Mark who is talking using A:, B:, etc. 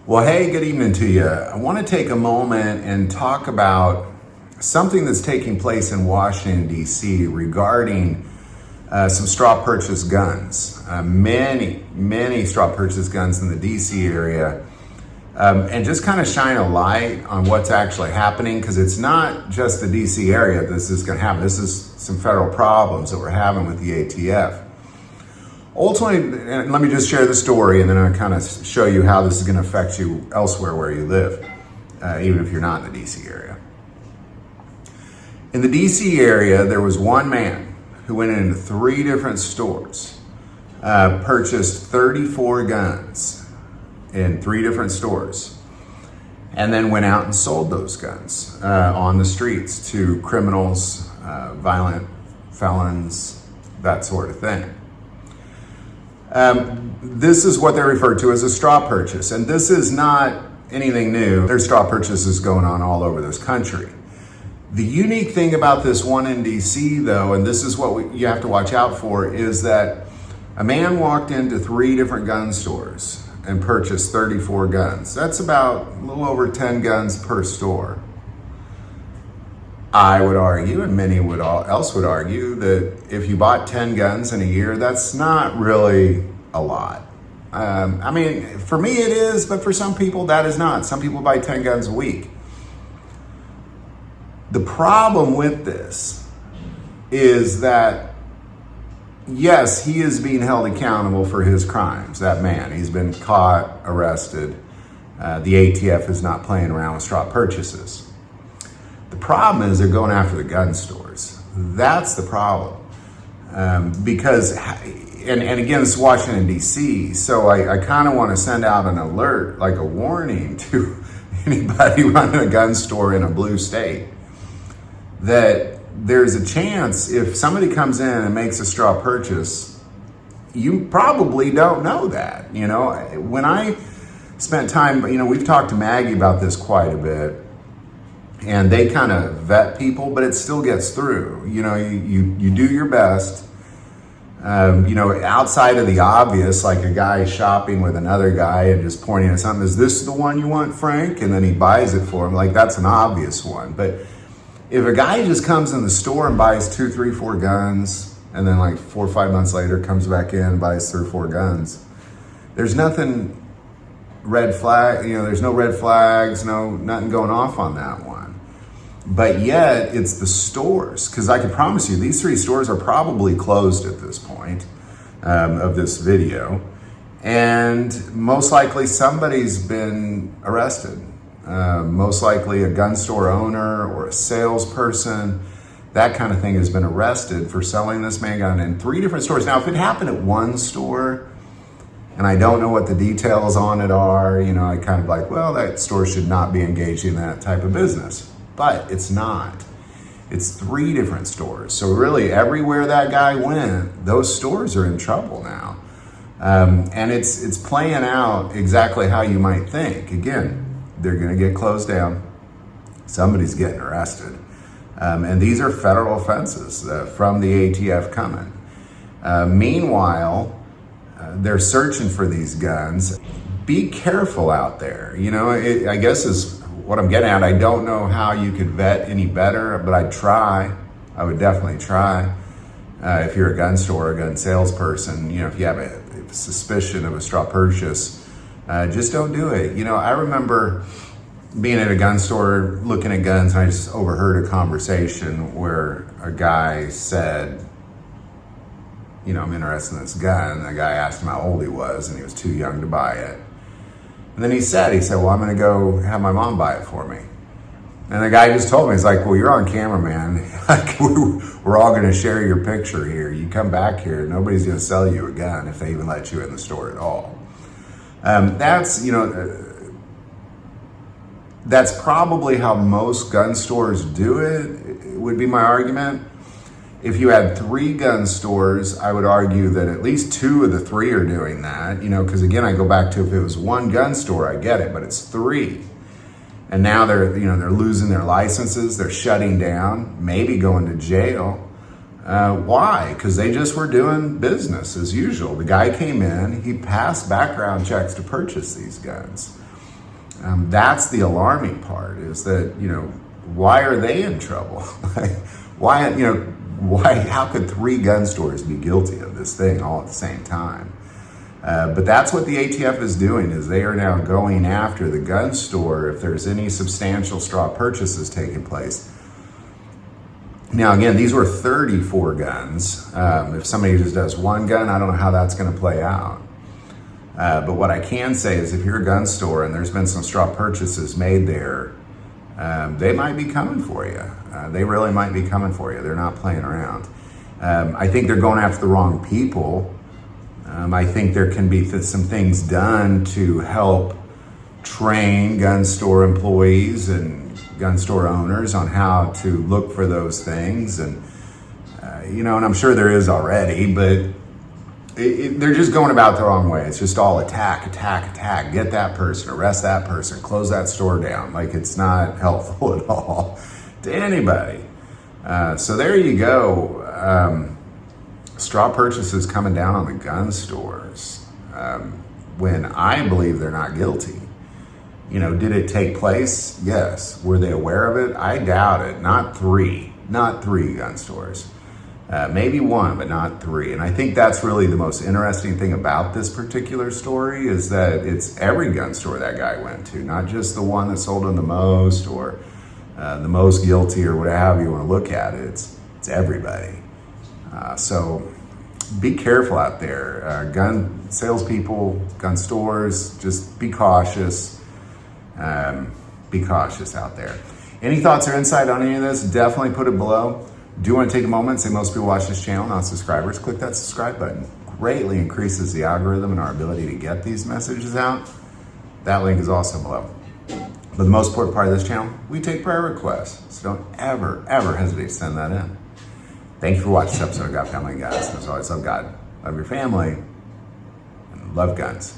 A: Well, hey, good evening to you. I want to take a moment and talk about something that's taking place in Washington, D.C. regarding some straw purchase guns. Many straw purchase guns in the D.C. area. And just kind of shine a light on what's actually happening, because it's not just the D.C. area this is going to happen. This is some federal problems that we're having with the ATF. Ultimately, and let me just share the story, and then I'll kind of show you how this is going to affect you elsewhere where you live, even if you're not in the D.C. area. In the D.C. area, there was one man who went into 3 different stores, purchased 34 guns in 3 different stores, and then went out and sold those guns on the streets to criminals, violent felons, that sort of thing. This is what they refer to as a straw purchase, and this is not anything new. There's straw purchases going on all over this country. The unique thing about this one in DC, though, and this is what you have to watch out for, is that a man walked into 3 different gun stores and purchased 34 guns. That's about a little over 10 guns per store. I would argue, and many else would argue, that if you bought 10 guns in a year, that's not really a lot. I mean, for me it is, but for some people that is not. Some people buy 10 guns a week. The problem with this is that, yes, he is being held accountable for his crimes, that man. He's been caught, arrested. The ATF is not playing around with straw purchases. The problem is they're going after the gun stores. That's the problem. Because, and again, this is Washington, D.C., so I kind of want to send out an alert, like a warning to anybody running a gun store in a blue state, that there's a chance if somebody comes in and makes a straw purchase, you probably don't know that. You know, when I spent time, we've talked to Maggie about this quite a bit, and they kind of vet people, but it still gets through. You do your best. Outside of the obvious, like a guy shopping with another guy and just pointing at something, is this the one you want, Frank? And then he buys it for him. Like, that's an obvious one. But if a guy just comes in the store and buys 2, 3, 4 guns, and then like 4 or 5 months later comes back in and buys 3 or 4 guns, there's nothing red flag, there's no red flags, nothing going off on that one. But yet it's the stores, because I can promise you these 3 stores are probably closed at this point of this video, and most likely somebody's been arrested. Most likely a gun store owner or a salesperson, that kind of thing, has been arrested for selling this man gun in 3 different stores. Now, if it happened at one store, and I don't know what the details on it are, I kind of like, well, that store should not be engaging in that type of business. But it's not. It's 3 different stores. So really, everywhere that guy went, those stores are in trouble now. And it's playing out exactly how you might think. Again, they're going to get closed down. Somebody's getting arrested. And these are federal offenses from the ATF coming. Meanwhile, they're searching for these guns. Be careful out there. I guess is what I'm getting at. I don't know how you could vet any better, but I'd try. I would definitely try. If you're a gun store, a gun salesperson, if you have a suspicion of a straw purchase, just don't do it. I remember being at a gun store looking at guns, and I just overheard a conversation where a guy said, I'm interested in this gun. And the guy asked him how old he was, and he was too young to buy it. And then he said, well, I'm going to go have my mom buy it for me. And the guy just told me, he's like, well, you're on camera, man. Like, we're all going to share your picture here. You come back here, nobody's going to sell you a gun if they even let you in the store at all. That's probably how most gun stores do it, would be my argument. If you had 3 gun stores, I would argue that at least 2 of the 3 are doing that, because again, I go back to, if it was 1 gun store, I get it, but it's 3. And now they're losing their licenses, they're shutting down, maybe going to jail. Why? Because they just were doing business as usual. The guy came in, he passed background checks to purchase these guns. That's the alarming part, is that, why are they in trouble? Why, how could 3 gun stores be guilty of this thing all at the same time? But that's what the ATF is doing, is they are now going after the gun store if there's any substantial straw purchases taking place. Now, again, these were 34 guns. If somebody just does 1 gun, I don't know how that's going to play out. But what I can say is, if you're a gun store and there's been some straw purchases made there, they might be coming for you. They really might be coming for you. They're not playing around. I think they're going after the wrong people. I think there can be some things done to help train gun store employees and gun store owners on how to look for those things. And, and I'm sure there is already, but they're just going about the wrong way. It's just all attack, get that person, arrest that person, close that store down. Like, it's not helpful at all to anybody. So there you go. Straw purchases coming down on the gun stores, when I believe they're not guilty. Did it take place? Yes. Were they aware of it? I doubt it. Not three gun stores. Maybe 1, but not 3. And I think that's really the most interesting thing about this particular story, is that it's every gun store that guy went to, not just the one that sold him the most, or the most guilty, or whatever you want to look at it. It's everybody. So be careful out there. Gun salespeople, gun stores, just be cautious. Be cautious out there. Any thoughts or insight on any of this? Definitely put it below. Do you want to take a moment and say, most people watch this channel, not subscribers? Click that subscribe button. Greatly increases the algorithm and our ability to get these messages out. That link is also below. But the most important part of this channel, we take prayer requests. So don't ever hesitate to send that in. Thank you for watching this episode of God, Family, and Guns. As always, love God, love your family, and love guns.